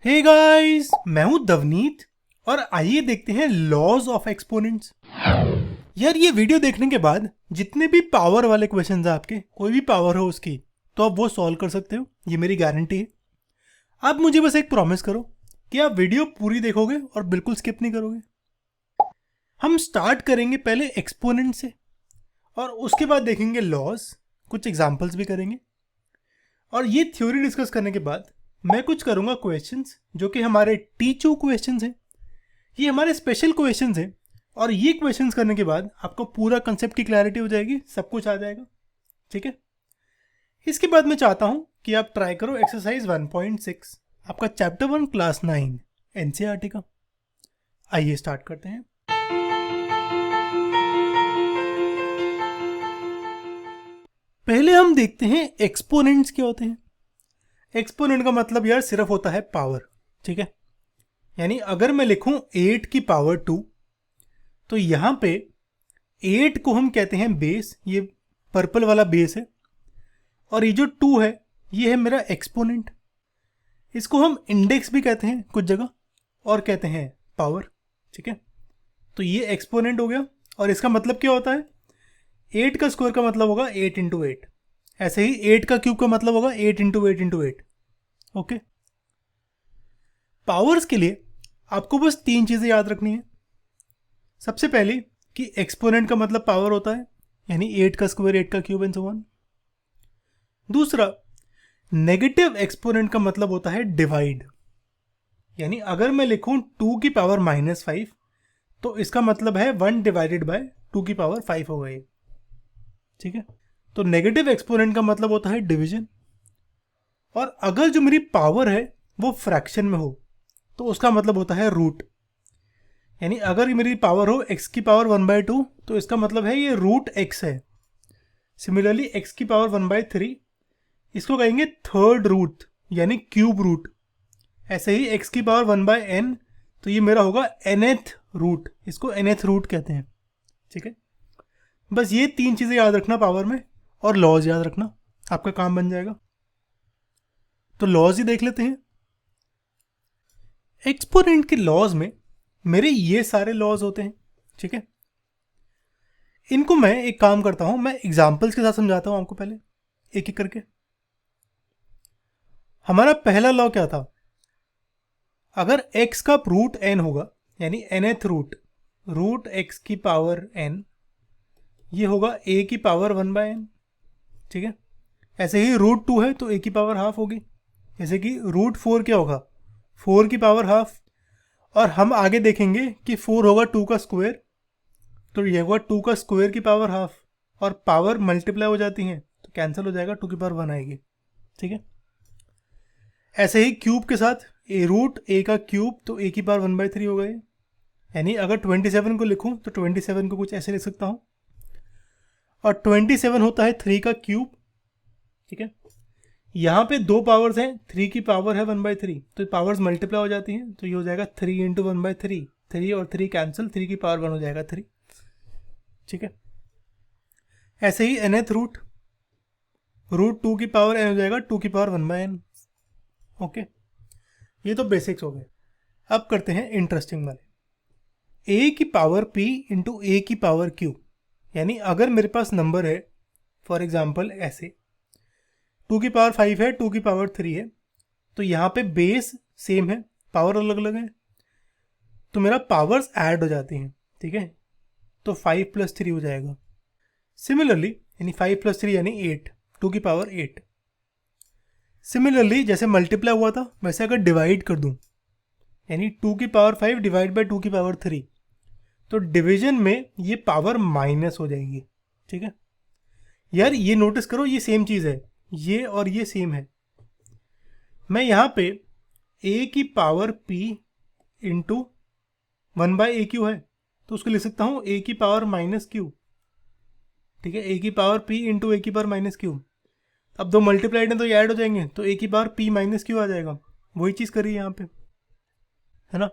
Hey guys, मैं हूं दवनीत और आइए देखते हैं लॉज ऑफ एक्सपोनेंट्स। यार ये वीडियो देखने के बाद जितने भी पावर वाले क्वेश्चंस हैं आपके, कोई भी पावर हो उसकी, तो आप वो सॉल्व कर सकते हो, ये मेरी गारंटी है। आप मुझे बस एक प्रॉमिस करो कि आप वीडियो पूरी देखोगे और बिल्कुल स्किप नहीं करोगे। हम स्टार्ट करेंगे पहले एक्सपोनेंट से और उसके बाद देखेंगे लॉज, कुछ एग्जाम्पल्स भी करेंगे और ये थ्योरी डिस्कस करने के बाद मैं कुछ करूंगा क्वेश्चंस जो कि हमारे टीचू क्वेश्चंस हैं। ये हमारे स्पेशल क्वेश्चंस हैं और ये क्वेश्चंस करने के बाद आपको पूरा कंसेप्ट की क्लैरिटी हो जाएगी, सब कुछ आ जाएगा। ठीक है, इसके बाद मैं चाहता हूं कि आप ट्राई करो एक्सरसाइज 1.6, आपका चैप्टर 1 क्लास 9 एनसीईआरटी का। आइए स्टार्ट करते हैं। पहले हम देखते हैं एक्सपोनेंट्स क्या होते हैं। एक्सपोनेंट का मतलब यार सिर्फ होता है पावर। ठीक है, यानी अगर मैं लिखूं 8 की पावर 2 तो यहां पे 8 को हम कहते हैं बेस, ये पर्पल वाला बेस है, और ये जो 2 है ये है मेरा एक्सपोनेंट। इसको हम इंडेक्स भी कहते हैं कुछ जगह और कहते हैं पावर। ठीक है, तो ये एक्सपोनेंट हो गया और इसका मतलब क्या होता है, 8 का स्क्वायर का मतलब होगा 8 इंटू 8। ऐसे ही 8 का क्यूब का मतलब होगा 8 इंटू 8 इंटू 8। ओके, पावर्स के लिए आपको बस 3 चीज़ें याद रखनी है। सबसे पहली कि एक्सपोनेंट का मतलब पावर होता है, यानी 8 का स्क्वायर 8 का क्यूब एंड सो ऑन। दूसरा, नेगेटिव एक्सपोनेंट का मतलब होता है डिवाइड, यानी अगर मैं लिखूं 2 की पावर -5 तो इसका मतलब है 1 डिवाइडेड बाय 2 की पावर 5 हो गई। ठीक है, तो नेगेटिव एक्सपोनेंट का मतलब होता है डिवीजन। और अगर जो मेरी पावर है वो फ्रैक्शन में हो तो उसका मतलब होता है रूट, यानी अगर मेरी पावर हो x की पावर 1/2 तो इसका मतलब है ये रूट x है। सिमिलरली x की पावर 1/3 इसको कहेंगे थर्ड रूट यानी क्यूब रूट। ऐसे ही x की पावर 1/n तो ये मेरा होगा nth रूट, इसको nth रूट कहते हैं। ठीक है, बस ये 3 चीज़ें याद रखना पावर में, और लॉज याद रखना, आपका काम बन जाएगा। तो लॉज ही देख लेते हैं। एक्सपोनेंट के लॉज में मेरे ये सारे लॉज होते हैं। ठीक है, इनको मैं एक काम करता हूं, मैं एग्जाम्पल्स के साथ समझाता हूं आपको, पहले एक एक करके। हमारा पहला लॉ क्या था, अगर x का रूट n होगा यानी nth रूट, रूट x की पावर n, ये होगा a की पावर 1/n। ठीक है, ऐसे ही रूट 2 है तो a की पावर हाफ होगी। जैसे कि रूट 4 क्या होगा, 4 की पावर हाफ। और हम आगे देखेंगे कि 4 होगा 2 का स्क्वायर, तो ये होगा 2 का स्क्वायर की पावर हाफ, और पावर मल्टीप्लाई हो जाती हैं तो कैंसिल हो जाएगा, 2 की पावर 1 आएगी। ठीक है, ऐसे ही क्यूब के साथ ए रूट ए का क्यूब तो ए की पावर 1/3 हो गए। यानी अगर 27 को लिखूं तो 27 को कुछ ऐसे लिख सकता हूं, और 27 होता है 3 का क्यूब। ठीक है, यहाँ पे 2 पावर्स हैं, 3 की पावर है 1/3 तो पावर्स मल्टीप्लाई हो जाती हैं, तो ये हो जाएगा 3 इंटू 1/3, 3 और 3 कैंसिल, 3 की पावर 1 हो जाएगा 3। ठीक है, ऐसे ही nth रूट, रूट 2 की पावर n हो जाएगा 2 की पावर 1/n। ओके, ये तो बेसिक्स हो गए। अब करते हैं इंटरेस्टिंग वाले, a की पावर p इंटू a की पावर q। यानी अगर मेरे पास नंबर है, फॉर एग्जाम्पल ऐसे 2 की पावर 5 है, 2 की पावर 3 है, तो यहाँ पे बेस सेम है, पावर अलग अलग है, तो मेरा पावर्स ऐड हो जाती हैं। ठीक है, तो 5 + 3 हो जाएगा। सिमिलरली यानी 5 + 3 यानी 8, 2 की पावर 8। सिमिलरली जैसे मल्टीप्लाई हुआ था वैसे अगर डिवाइड कर दूं, यानी 2 की पावर 5 डिवाइड बाई 2 की पावर 3, तो डिवीजन में ये पावर माइनस हो जाएगी। ठीक है, यार ये नोटिस करो, ये सेम चीज़ है, ये और ये सेम है। मैं यहाँ पे a की पावर p इंटू 1/aq है तो उसको लिख सकता हूँ a की पावर -q। ठीक है, a की पावर p इंटू a की पावर -q। अब दो मल्टीप्लाइड हैं तो ये ऐड हो जाएंगे, तो a की पावर p -q आ जाएगा। वही चीज़ करिए यहाँ पे, है ना।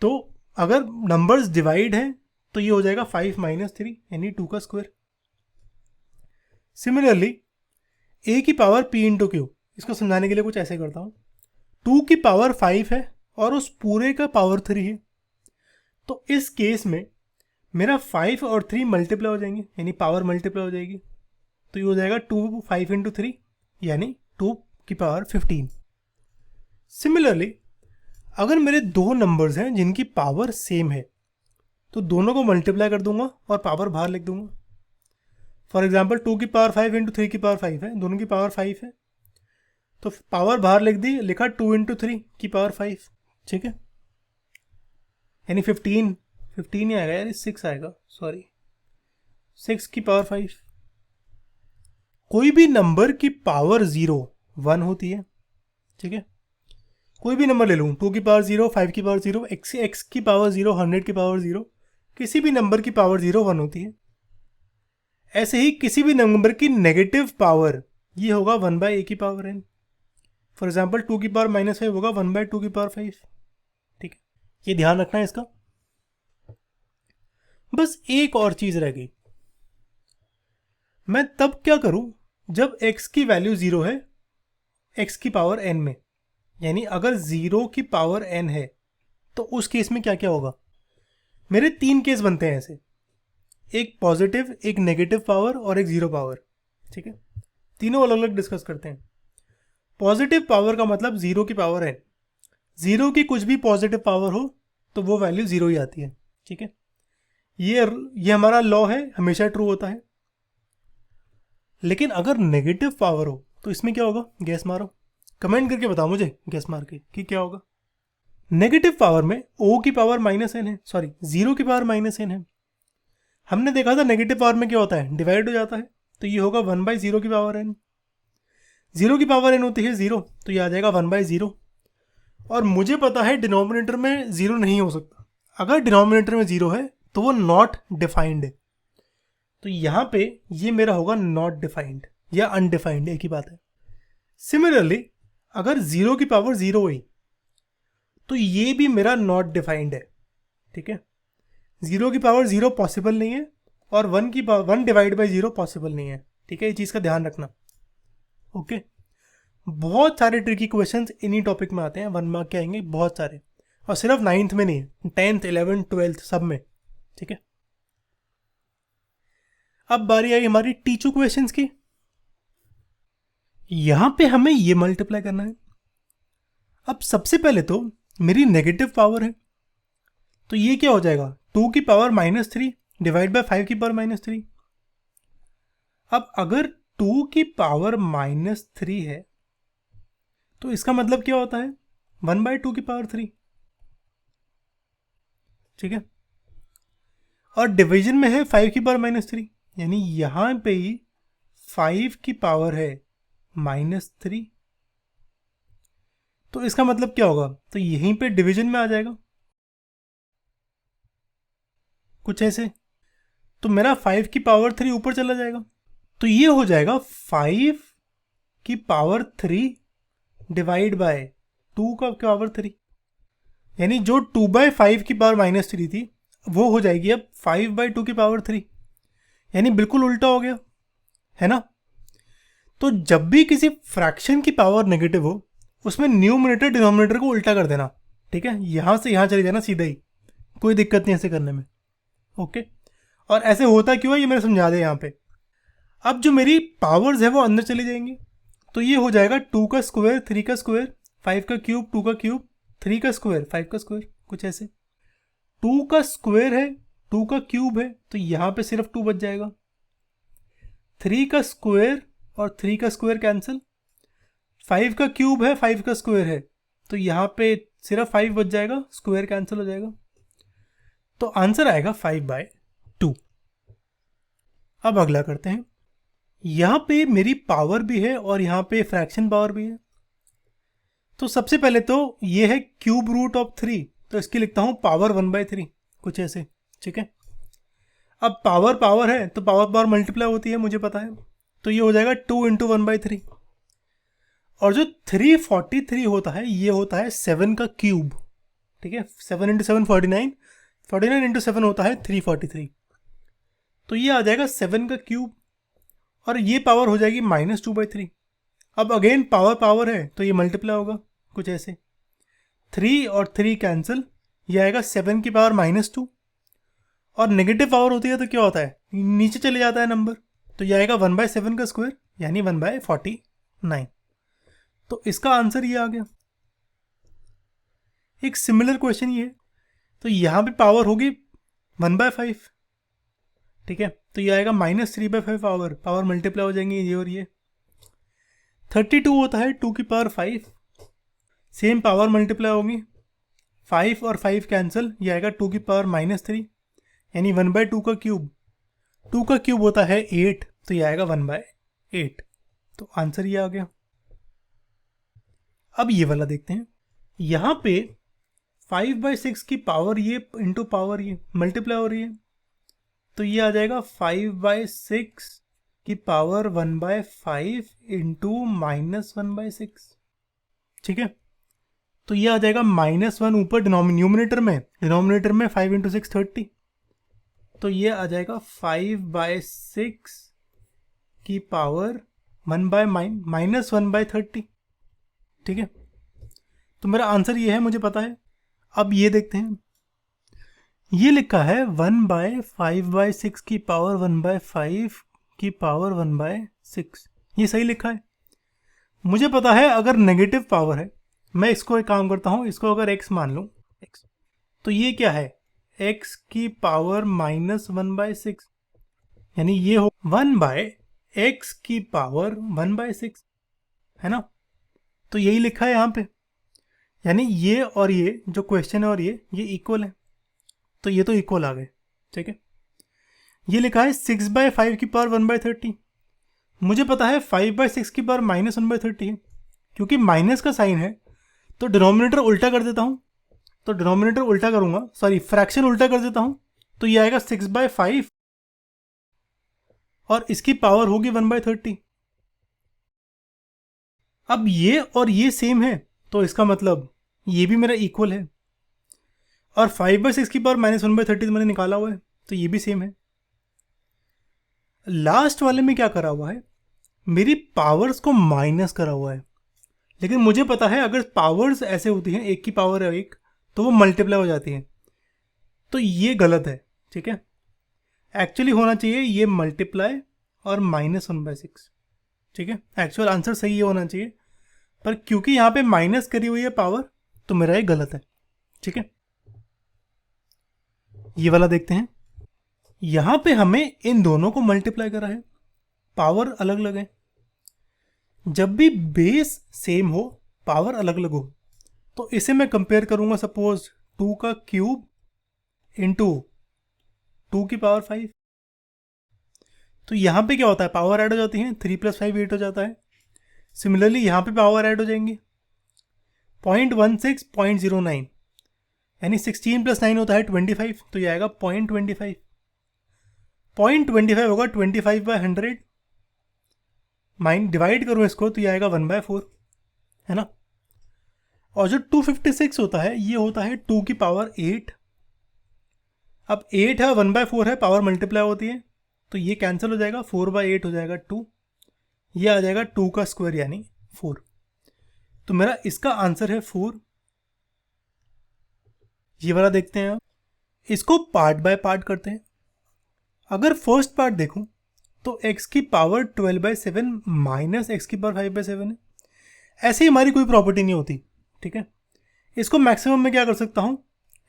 तो अगर नंबर्स डिवाइड हैं तो ये हो जाएगा 5 - 3 यानी 2 का स्क्वायर। सिमिलरली a की पावर p इंटू क्यू, इसको समझाने के लिए कुछ ऐसे करता हूँ, 2 की पावर 5 है और उस पूरे का पावर 3 है, तो इस केस में मेरा 5 और 3 मल्टीप्लाई हो जाएंगे, यानी पावर मल्टीप्लाई हो जाएगी। तो ये हो जाएगा 2 5 इंटू 3 यानी 2 की पावर 15। सिमिलरली अगर मेरे दो नंबर्स हैं जिनकी पावर सेम है तो दोनों को मल्टीप्लाई कर दूंगा और पावर बाहर लिख दूंगा। फॉर एग्जाम्पल 2 की पावर 5 इंटू 3 की पावर 5 है, दोनों की पावर 5 है, तो पावर बाहर लिख दी, लिखा 2 इंटू 3 की पावर 5, ठीक है, यानी 15 ही आएगा यार, 6 आएगा, सॉरी 6 की पावर 5। कोई भी नंबर की पावर 0 1 होती है, ठीक है, कोई भी नंबर ले लूँ, 2 की पावर 0, 5 की पावर 0, x की पावर 0, 100 की पावर 0, किसी भी नंबर की पावर 0 1 होती है। ऐसे ही किसी भी नंबर की नेगेटिव पावर ये होगा 1/a की पावर n। फॉर एग्जाम्पल 2 की पावर -5 होगा 1/2 की पावर 5, ठीक है, ये ध्यान रखना है इसका। बस एक और चीज रह गई, मैं तब क्या करूं जब x की वैल्यू 0 है x की पावर n में, यानी अगर 0 की पावर n है तो उस केस में क्या क्या होगा। मेरे 3 केस बनते हैं ऐसे, एक पॉजिटिव, एक नेगेटिव पावर और एक 0 पावर, ठीक है, तीनों अलग अलग डिस्कस करते हैं। पॉजिटिव पावर का मतलब 0 की पावर n, 0 की कुछ भी पॉजिटिव पावर हो तो वो वैल्यू 0 ही आती है, ठीक है, ये हमारा लॉ है, हमेशा ट्रू होता है। लेकिन अगर नेगेटिव पावर हो तो इसमें क्या होगा, गैस मारो, कमेंट करके बताओ मुझे गैस मार के कि क्या होगा। नेगेटिव पावर में o की पावर -n है, सॉरी 0 की पावर -n है। हमने देखा था नेगेटिव पावर में क्या होता है, डिवाइड हो जाता है, तो ये होगा 1/0 की पावर n। 0 की पावर n होती है 0, तो ये आ जाएगा 1/0। और मुझे पता है डिनोमिनेटर में 0 नहीं हो सकता, अगर डिनोमिनेटर में 0 है तो वो नॉट डिफाइंड है, तो यहाँ पे ये मेरा होगा नॉट डिफाइंड या अनडिफाइंड, एक ही बात है। सिमिलरली अगर 0 की पावर 0 हुई तो ये भी मेरा नॉट डिफाइंड है, ठीक है, 0 की पावर 0 पॉसिबल नहीं है और 1 की पावर 1 डिवाइड बाई 0 पॉसिबल नहीं है, ठीक है, ये चीज़ का ध्यान रखना। ओके, बहुत सारे ट्रिकी क्वेश्चंस इन्हीं टॉपिक में आते हैं, 1 मार्क के आएंगे बहुत सारे, और सिर्फ 9th में नहीं, 10th 11th 12th सब में, ठीक है। अब बारी आई हमारी टीचू क्वेश्चंस की। यहां पे हमें ये मल्टीप्लाई करना है। अब सबसे पहले तो मेरी नेगेटिव पावर है, तो ये क्या हो जाएगा, 2 की पावर -3 डिवाइड बाय 5 की पावर -3। अब अगर 2 की पावर -3 है तो इसका मतलब क्या होता है, 1/2 की पावर 3, ठीक है, और डिवीजन में है 5 की पावर -3, यानी यहां पे ही 5 की पावर है -3, तो इसका मतलब क्या होगा, तो यहीं पे डिवीजन में आ जाएगा कुछ ऐसे, तो मेरा 5 की पावर 3 ऊपर चला जाएगा, तो ये हो जाएगा 5 की पावर 3 डिवाइड बाय 2 का पावर 3, यानी जो 2/5 की पावर -3 थी वो हो जाएगी अब 5/2 की पावर 3, यानी बिल्कुल उल्टा हो गया, है ना। तो जब भी किसी फ्रैक्शन की पावर नेगेटिव हो उसमें न्यूमरेटर डिनोमिनेटर को उल्टा कर देना, ठीक है, यहां से यहां चले जाना सीधा ही, कोई दिक्कत नहीं ऐसे करने में, ओके। और ऐसे होता क्यों है ये मैंने समझा दिया यहाँ पे। अब जो मेरी पावर्स है वो अंदर चली जाएंगी, तो ये हो जाएगा 2 का स्क्वायर 3 का स्क्वायर 5 का क्यूब 2 का क्यूब 3 का स्क्वायर 5 का स्क्वायर, कुछ ऐसे। 2 का स्क्वायर है 2 का क्यूब है तो यहाँ पे सिर्फ 2 बच जाएगा, 3 का स्क्वायर और 3 का स्क्वायर कैंसिल, 5 का क्यूब है 5 का स्क्वायर है तो यहाँ पे सिर्फ 5 बच जाएगा, स्क्वायर कैंसिल हो जाएगा, तो आंसर आएगा 5/2। अब अगला करते हैं, यहाँ पे मेरी पावर भी है और यहाँ पे फ्रैक्शन पावर भी है, तो सबसे पहले तो ये है क्यूब रूट ऑफ 3, तो इसकी लिखता हूँ पावर 1/3, कुछ ऐसे, ठीक है। अब पावर पावर है तो पावर पावर मल्टीप्लाई होती है, मुझे पता है, तो ये हो जाएगा 2 इंटू 1/3, और जो 343 होता है ये होता है 7 का क्यूब, ठीक है, 7 इंटू 7 49, 49 इंटू 7 होता है 343, तो ये आ जाएगा 7 का क्यूब, और ये पावर हो जाएगी -2/3। अब अगेन पावर पावर है तो ये मल्टीप्लाई होगा, कुछ ऐसे। 3 और 3 कैंसिल, ये आएगा 7 की पावर -2, और नेगेटिव पावर होती है तो क्या होता है, नीचे चले जाता है नंबर, तो ये आएगा 1/7 का स्क्वायर यानी 1/49। तो इसका आंसर ये आ गया। एक सिमिलर क्वेश्चन ये है, तो यहाँ पे पावर होगी 1/5, ठीक है, तो ये आएगा -3/5 पावर मल्टीप्लाई हो जाएंगे ये और ये। 32 होता है 2 की पावर 5, सेम पावर मल्टीप्लाई होगी, 5 और 5 कैंसिल, ये आएगा 2 की पावर -3 यानी 1/2 का क्यूब। 2 का क्यूब होता है 8, तो ये आएगा 1/8। तो आंसर ये आ गया। अब ये वाला देखते हैं। यहाँ पे 5/6 की पावर ये इंटू पावर ये मल्टीप्लाई हो रही है, तो ये आ जाएगा 5/6 की पावर 1/5 इंटू -1/6, ठीक है। तो ये आ जाएगा -1 ऊपर डिनोमिनेटर में 5 इंटू 6 30, तो ये आ जाएगा 5/6 की पावर -1/30, ठीक है। तो मेरा आंसर ये है, मुझे पता है। अब ये देखते हैं, ये लिखा है 1/5/6 की पावर 1/5 की पावर 1/6, ये सही लिखा है। मुझे पता है अगर नेगेटिव पावर है, मैं इसको एक काम करता हूँ, इसको अगर x मान लूँ, x, तो ये क्या है, x की पावर -1/6, यानी ये हो 1/x की पावर 1/6, है ना। तो यही लिखा है यहाँ पे, यानी ये और ये जो क्वेश्चन है और ये इक्वल है, तो ये तो इक्वल आ गए, ठीक है। ये लिखा है 6/5 की पावर 1/30, मुझे पता है 5/6 की पावर -1/30 है, क्योंकि माइनस का साइन है तो डिनोमिनेटर उल्टा कर देता हूँ, तो डिनोमिनेटर उल्टा करूंगा, सॉरी फ्रैक्शन उल्टा कर देता हूँ, तो ये आएगा 6/5 और इसकी पावर होगी 1/30। अब ये और ये सेम है, तो इसका मतलब ये भी मेरा इक्वल है, और 5/6 की पावर -1/30 तो मैंने निकाला हुआ है, तो ये भी सेम है। लास्ट वाले में क्या करा हुआ है, मेरी पावर्स को माइनस करा हुआ है, लेकिन मुझे पता है अगर पावर्स ऐसे होती हैं 1 की पावर है 1, तो वो मल्टीप्लाई हो जाती है, तो ये गलत है, ठीक है। एक्चुअली होना चाहिए ये मल्टीप्लाई और -1/6, ठीक है। एक्चुअल आंसर सही ये होना चाहिए, पर क्योंकि यहाँ पे माइनस करी हुई है पावर, तो मेरा ये गलत है, ठीक है। ये वाला देखते हैं। यहाँ पे हमें इन दोनों को मल्टीप्लाई करा है, पावर अलग अलग है। जब भी बेस सेम हो, पावर अलग अलग हो, तो इसे मैं कंपेयर करूंगा, सपोज 2 का क्यूब इंटू 2 की पावर 5, तो यहाँ पे क्या होता है, पावर ऐड हो जाती है, 3 + 5 8 हो जाता है। सिमिलरली यहाँ पे पावर ऐड हो जाएंगी, 0.16 0.09 यानी 16 + 9 होता है 25, तो ये आएगा 0.25। 0.25 होगा 25/100, डिवाइड करो इसको तो ये आएगा 1/4, है ना। और जो 256 होता है, ये होता है 2 की पावर 8। अब 8 है, 1/4 है, पावर मल्टीप्लाई होती है, तो ये कैंसिल हो जाएगा, 4/8 हो जाएगा 2, ये आ जाएगा 2 का स्क्वायर यानी 4। तो मेरा इसका आंसर है 4। ये वाला देखते हैं, इसको पार्ट बाय पार्ट करते हैं। अगर फर्स्ट पार्ट देखूं तो x की पावर 12/7 माइनस x की पावर 5/7 है। ऐसे ही हमारी कोई प्रॉपर्टी नहीं होती, ठीक है। इसको मैक्सिमम में क्या कर सकता हूं,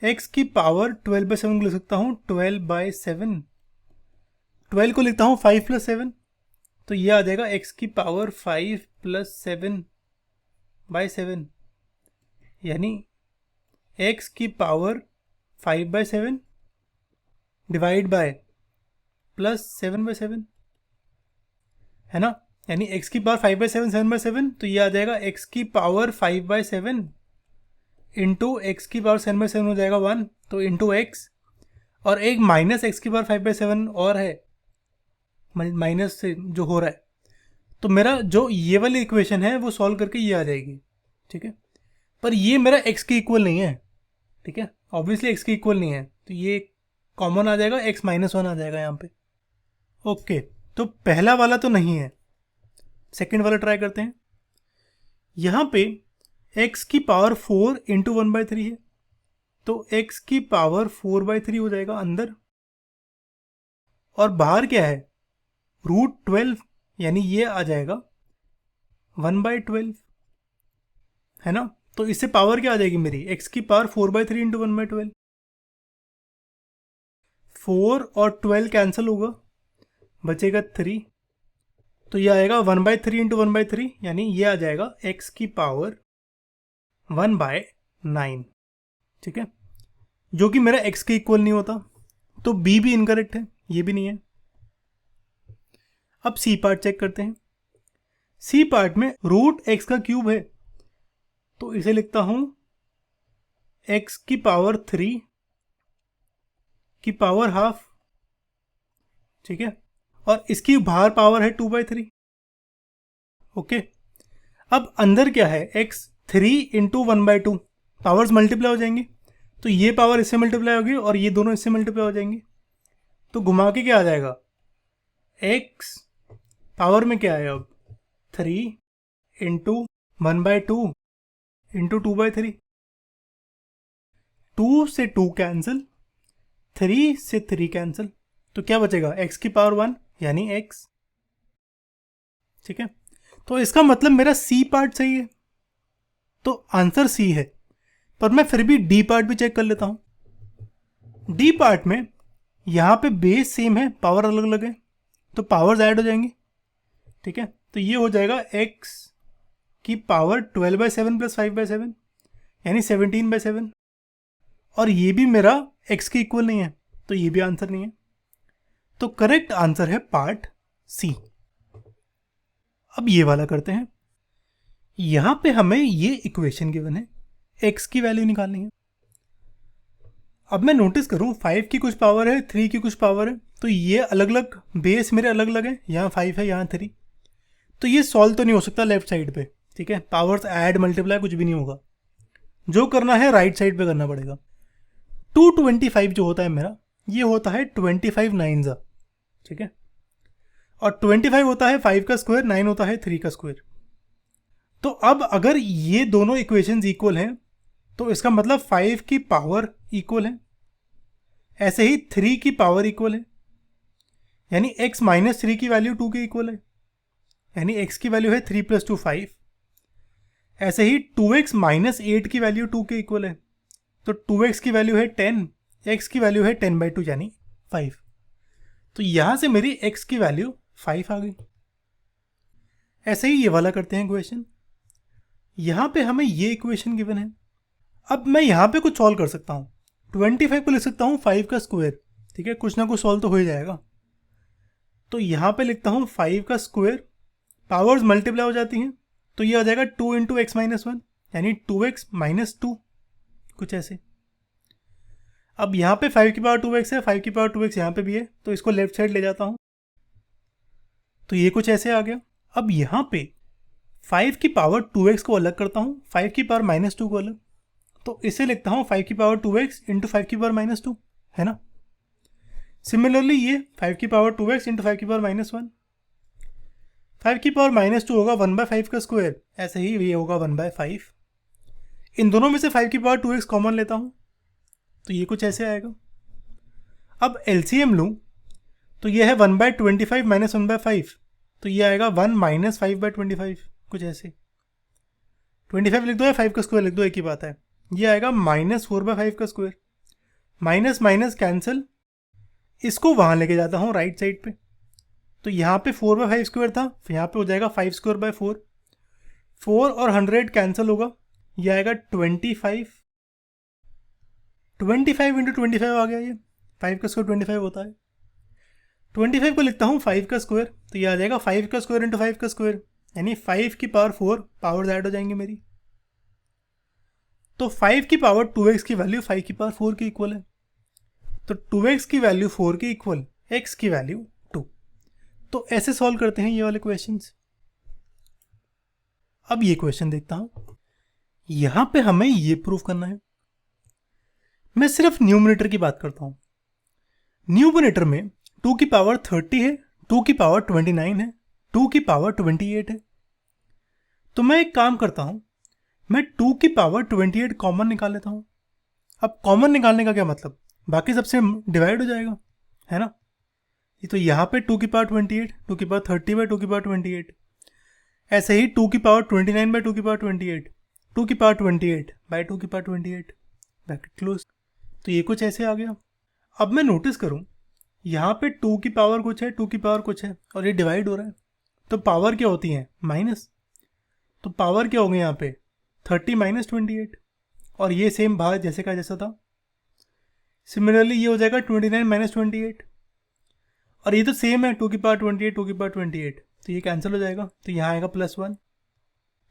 x की पावर 12/7 को लिख सकता हूं 12/7, 12 को लिखता हूं 5 + 7, तो ये आ जाएगा x की पावर 5 + 7/7, यानी x की पावर 5/7 डिवाइड बाय प्लस 7/7, है ना। यानी x की पावर 5/7 7/7, तो ये आ जाएगा x की पावर 5/7 इंटू एक्स की पावर 7/7 हो जाएगा 1, तो इंटू एक्स, और एक माइनस एक्स की पावर 5/7 और है, माइनस से जो हो रहा है, तो मेरा जो ये वाली इक्वेशन है वो सॉल्व करके ये आ जाएगी, ठीक है। पर ये मेरा x के इक्वल नहीं है, ठीक है, ऑब्वियसली x के इक्वल नहीं है, तो ये कॉमन आ जाएगा, x -1 आ जाएगा यहाँ पे। ओके, तो पहला वाला तो नहीं है, सेकंड वाला ट्राई करते हैं। यहाँ पे x की पावर 4 इंटू 1/3 है, तो x की पावर 4/3 हो जाएगा अंदर, और बाहर क्या है, √12, यानी ये आ जाएगा 1/12, है ना। तो इससे पावर क्या आ जाएगी मेरी, x की पावर 4/3 इंटू 1/12, 4 और 12 कैंसिल होगा, बचेगा 3, तो ये आएगा 1/3 इंटू 1/3, यानी ये आ जाएगा x की पावर 1/9, ठीक है, जो कि मेरा x के इक्वल नहीं होता, तो b भी इनकरेक्ट है, ये भी नहीं है। अब सी पार्ट चेक करते हैं। सी पार्ट में √x का क्यूब है, तो इसे लिखता हूं x की पावर 3 की पावर हाफ, ठीक है, और इसकी बाहर पावर है 2/3, ओके। अब अंदर क्या है, x 3 इंटू 1/2, पावर्स मल्टीप्लाई हो जाएंगी, तो ये पावर इससे मल्टीप्लाई होगी और ये दोनों इससे मल्टीप्लाई हो जाएंगे, तो घुमा के क्या आ जाएगा, x पावर में क्या है अब 3 इंटू 1/2 इंटू 2/3, 2 से 2 कैंसिल, 3 से 3 कैंसिल, तो क्या बचेगा, x की पावर 1 यानी x, ठीक है। तो इसका मतलब मेरा सी पार्ट सही है, तो आंसर सी है। पर मैं फिर भी डी पार्ट भी चेक कर लेता हूं। डी पार्ट में यहां पे बेस सेम है, पावर अलग अलग है, तो पावर्स ऐड हो जाएंगी, ठीक है। तो ये हो जाएगा x की पावर 12/7 प्लस 5/7, यानी 17/7, और ये भी मेरा x के इक्वल नहीं है, तो ये भी आंसर नहीं है। तो करेक्ट आंसर है पार्ट सी। अब ये वाला करते हैं। यहां पे हमें ये इक्वेशन गिवन है, x की वैल्यू निकालनी है। अब मैं नोटिस करूं 5 की कुछ पावर है, 3 की कुछ पावर है, तो ये अलग अलग बेस मेरे अलग अलग है, यहाँ 5 है यहाँ 3, तो ये सॉल्व तो नहीं हो सकता लेफ्ट साइड पे, ठीक है। पावर्स ऐड मल्टीप्लाई कुछ भी नहीं होगा, जो करना है राइट साइड पे करना पड़ेगा। 225 जो होता है मेरा, ये होता है 25 9 ठीक है, और 25 होता है 5 का स्क्वायर, 9 होता है 3 का स्क्वायर। तो अब अगर ये दोनों इक्वेशंस इक्वल हैं, तो इसका मतलब 5 की पावर इक्वल है, ऐसे ही 3 की पावर इक्वल है, यानी x माइनस 3 की वैल्यू 2 के इक्वल है, यानी x की वैल्यू है 3 + 2 5। ऐसे ही 2x माइनस 8 की वैल्यू 2 के इक्वल है, तो 2x की वैल्यू है 10, x की वैल्यू है 10/2 यानी 5। तो यहां से मेरी x की वैल्यू 5 आ गई। ऐसे ही ये वाला करते हैं क्वेश्चन। यहां पे हमें ये इक्वेशन गिवन है। अब मैं यहां पे कुछ सॉल्व कर सकता हूं, 25 को लिख सकता हूं 5 का स्क्वायर, ठीक है, कुछ ना कुछ सॉल्व तो हो ही जाएगा। तो यहां पे लिखता हूं 5 का स्क्वायर, पावर्स मल्टीप्लाई हो जाती हैं, तो ये आ जाएगा 2 इंटू एक्स माइनस 1, यानी 2x माइनस 2, कुछ ऐसे। अब यहाँ पे 5 की पावर 2x है, 5 की पावर 2x यहाँ पे भी है, तो इसको लेफ्ट साइड ले जाता हूँ, तो ये कुछ ऐसे आ गया। अब यहाँ पे 5 की पावर 2x को अलग करता हूँ, 5 की पावर माइनस 2 को अलग, तो इसे लिखता हूँ 5 की पावर 2x इंटू 5 की पावर माइनस 2, है ना। सिमिलरली ये 5 की पावर 2x इंटू 5 की पावर माइनस 1, 5 की पावर माइनस 2 होगा 1/5 का स्क्वायर, ऐसे ही ये होगा 1/5। इन दोनों में से 5 की पावर 2x कॉमन लेता हूँ, तो ये कुछ ऐसे आएगा। अब एलसीएम लूँ तो ये है 1/25 माइनस 1/5, तो ये आएगा 1 माइनस 5/25, कुछ ऐसे। 25 लिख दो या 5 का स्क्वायर लिख दो, एक ही बात है। ये आएगा माइनस 4/5 का स्क्वायर, माइनस माइनस कैंसिल, इसको वहाँ लेके जाता हूँ राइट साइड पे, तो यहाँ पे 4/5 स्क्वायर था, फिर यहाँ पे हो जाएगा 5 स्क्वायर बाय 4, 4 और 100 कैंसिल होगा, ये आएगा 25, 25 इंटू 25 आ गया, ये 5 का स्क्वायर 25 होता है। 25 को लिखता हूँ 5 का स्क्वायर, तो ये आ जाएगा 5 का स्क्वायर इंटू 5 का स्क्वायर, यानी 5 की पावर 4, पावर्स ऐड हो जाएंगी मेरी। तो 5 की पावर 2x की वैल्यू 5 की पावर 4 के इक्वल है, तो 2x की वैल्यू 4 के इक्वल, x की वैल्यू 2। तो ऐसे सॉल्व करते हैं ये वाले क्वेश्चंस। अब ये क्वेश्चन देखता हूं, यहां पे हमें ये प्रूफ करना है। मैं सिर्फ न्यूमरेटर की बात करता हूं। न्यूमरेटर में 2 की पावर 30 है, 2 की पावर 29 है, 2 की पावर 28 है। तो मैं एक काम करता हूं, मैं 2 की पावर 28 कॉमन निकाल लेता हूँ। अब कॉमन निकालने का क्या मतलब, बाकी सबसे डिवाइड हो जाएगा, है ना। ये तो यहाँ पे 2 की पावर 28, 2 की पावर 30 बाई 2 की पावर 28, ऐसे ही 2 की पावर 29 बाई 2 की पावर 28, 2 की पावर 28 बाई 2 की पावर 28, ब्रैकेट क्लोज। तो ये कुछ ऐसे आ गया। अब मैं नोटिस करूँ यहाँ पे 2 की पावर कुछ है, 2 की पावर कुछ है, और ये डिवाइड हो रहा है, तो पावर क्या होती है, माइनस। तो पावर क्या हो गई यहाँ पे, 30 माइनस 28, और ये सेम बाहर जैसे का जैसा था। सिमिलरली ये हो जाएगा 29 माइनस 28, और ये तो सेम है 2 की पावर 28, 2 की पावर 28, तो ये कैंसिल हो जाएगा, तो यहाँ आएगा +1।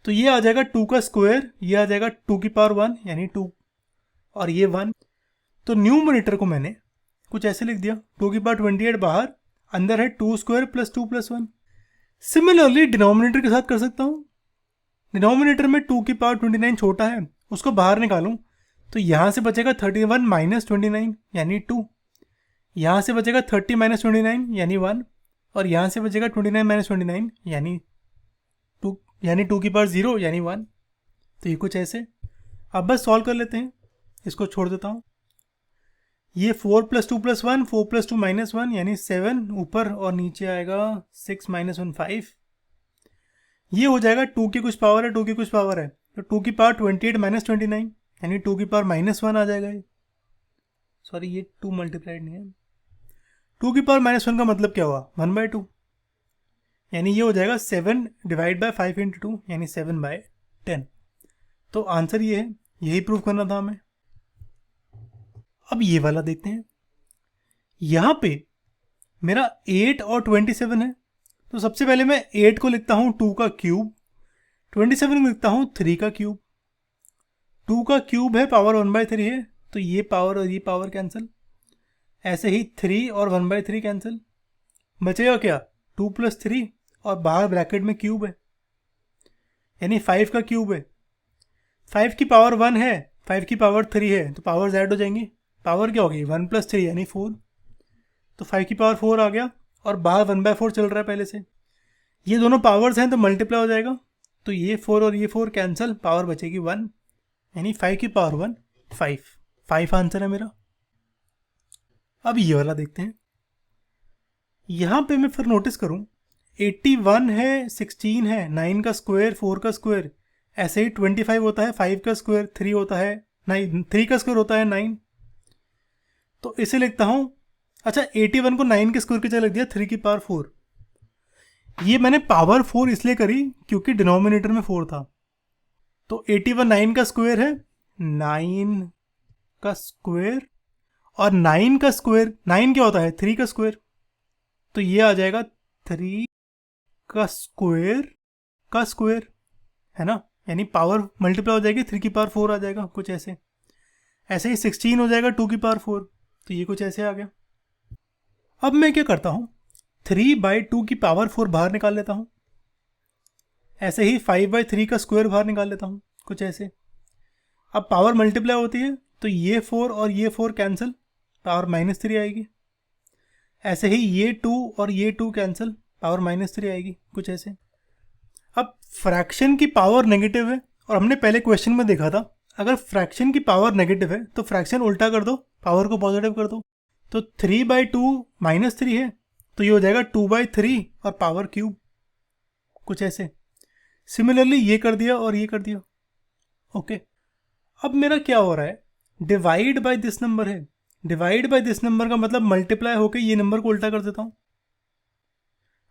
तो ये आ जाएगा 2 का स्क्वायर, ये आ जाएगा 2 की पावर 1 यानी 2, और ये 1। तो न्यूमरेटर को मैंने कुछ ऐसे लिख दिया, 2 की पावर 28 बाहर, अंदर है 2 square plus 2 plus 1। Similarly denominator के साथ कर सकता हूँ। डिनोमिनेटर में 2 की पावर 29 छोटा है, उसको बाहर निकालूं तो यहाँ से बचेगा 31 माइनस 29 यानी 2, यहाँ से बचेगा 30 माइनस 29 यानी 1, और यहाँ से बचेगा 29 माइनस 29 यानी 2, यानी 2 की पावर 0 यानी 1। तो ये कुछ ऐसे। अब बस सॉल्व कर लेते हैं, इसको छोड़ देता हूँ। ये 4 प्लस 2 प्लस 1, 4 प्लस 2 माइनस 1 यानी 7 ऊपर, और नीचे आएगा 6 माइनस 1 5। ये हो जाएगा 2 की कुछ पावर है, 2 की कुछ पावर है, तो 2 की पावर 28 माइनस 29 यानी 2 की पावर -1 आ जाएगा। ये सॉरी, ये 2 मल्टीप्लाइड नहीं है। 2 की पावर -1 का मतलब क्या हुआ, 1/2, यानी ये हो जाएगा 7 डिवाइड बाय 5 इंटू 2 यानी 7/10। तो आंसर ये है, यही प्रूव करना था हमें। अब ये वाला देखते हैं। यहाँ पे मेरा 8 और 27 है, तो सबसे पहले मैं 8 को लिखता हूँ 2 का क्यूब, 27 को लिखता हूँ 3 का क्यूब। 2 का क्यूब है, पावर 1/3 है, तो ये पावर और ये पावर कैंसिल। ऐसे ही 3 और 1/3 कैंसिल, बचेगा क्या 2 प्लस 3, और बाहर ब्रैकेट में क्यूब है यानी 5 का क्यूब है। 5 की पावर 1 है, 5 की पावर 3 है, तो पावर ऐड हो जाएंगी। पावर क्या होगी 1 + 3 यानी 4, तो 5 की पावर 4 आ गया, और बाहर 1/4 चल रहा है पहले से। ये दोनों पावर्स हैं तो मल्टीप्लाई हो जाएगा, तो ये 4 और ये 4 कैंसिल, पावर बचेगी 1 यानी 5 की पावर 1 5 आंसर है मेरा। अब ये वाला देखते हैं। यहाँ पे मैं फिर नोटिस करूँ 81 है, 16 है, 9 का स्क्वायर 4 का स्क्वायर, ऐसे ही 25 होता है, 5 का स्क्वायर 3 होता है, 9 3 का स्क्वायर होता है 9। तो इसे लिखता हूँ, अच्छा 81 को 9 के स्क्वायर की जगह लिख दिया 3 की पावर 4। ये मैंने पावर 4 इसलिए करी क्योंकि डिनोमिनेटर में 4 था। तो 81 9 का स्क्वायर है, 9 का स्क्वायर, और 9 का स्क्वायर 9 क्या होता है 3 का स्क्वायर, तो ये आ जाएगा 3 का स्क्वायर है ना, यानी पावर मल्टीप्लाई हो जाएगी, 3 की पावर 4 आ जाएगा कुछ ऐसे। ऐसे ही 16 हो जाएगा 2 की पावर 4, तो ये कुछ ऐसे आ गया। अब मैं क्या करता हूँ 3/2 की पावर 4 बाहर निकाल लेता हूँ, ऐसे ही 5/3 का स्क्वायर बाहर निकाल लेता हूँ कुछ ऐसे। अब पावर मल्टीप्लाई होती है तो ये 4 और ये 4 कैंसिल, पावर -3 आएगी। ऐसे ही ये 2 और ये 2 कैंसिल, पावर -3 आएगी कुछ ऐसे। अब फ्रैक्शन की पावर नेगेटिव है, और हमने पहले क्वेश्चन में देखा था अगर फ्रैक्शन की पावर नेगेटिव है तो फ्रैक्शन उल्टा कर दो, पावर को पॉजिटिव कर दो। तो 3/2 -3 है, तो ये हो जाएगा 2/3 और पावर क्यूब कुछ ऐसे। सिमिलरली ये कर दिया और ये कर दिया। ओके, अब मेरा क्या हो रहा है, डिवाइड बाय दिस नंबर है। डिवाइड बाय दिस नंबर का मतलब मल्टीप्लाई होकर ये नंबर को उल्टा कर देता हूँ।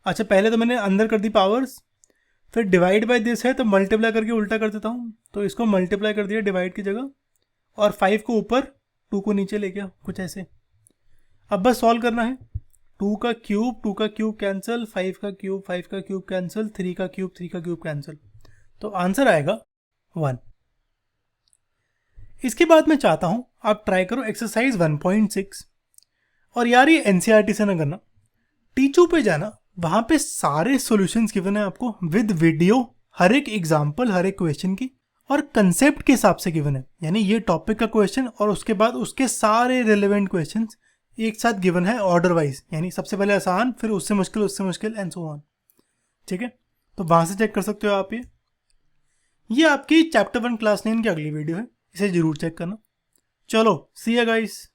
अच्छा, पहले तो मैंने अंदर कर दी पावर्स, फिर डिवाइड बाय दिस है तो मल्टीप्लाई करके उल्टा कर देता हूँ, तो इसको मल्टीप्लाई कर दिया डिवाइड की जगह, और 5 को ऊपर 2 को नीचे ले गया कुछ ऐसे। अब बस सॉल्व करना है। 2 का क्यूब कैंसिल, 5 का क्यूब कैंसिल, 3 का क्यूब कैंसिल, तो आंसर आएगा 1। इसके बाद मैं चाहता हूं आप ट्राई करो एक्सरसाइज 1.6, और यार ये एनसीईआरटी से ना करना, टीचू पे जाना, वहां पे सारे सॉल्यूशंस गिवन है आपको विद वीडियो, हर एक एग्जांपल हर एक क्वेश्चन की, और कंसेप्ट के हिसाब से गिवन है, यानी ये टॉपिक का क्वेश्चन और उसके बाद उसके सारे रिलेवेंट क्वेश्चंस एक साथ गिवन है ऑर्डर वाइज, यानी सबसे पहले आसान, फिर उससे मुश्किल एंड सो ऑन। ठीक है, तो वहां से चेक कर सकते हो आप। ये आपकी चैप्टर 1 क्लास 9 की अगली वीडियो है, इसे जरूर चेक करना। चलो सी या गाइस।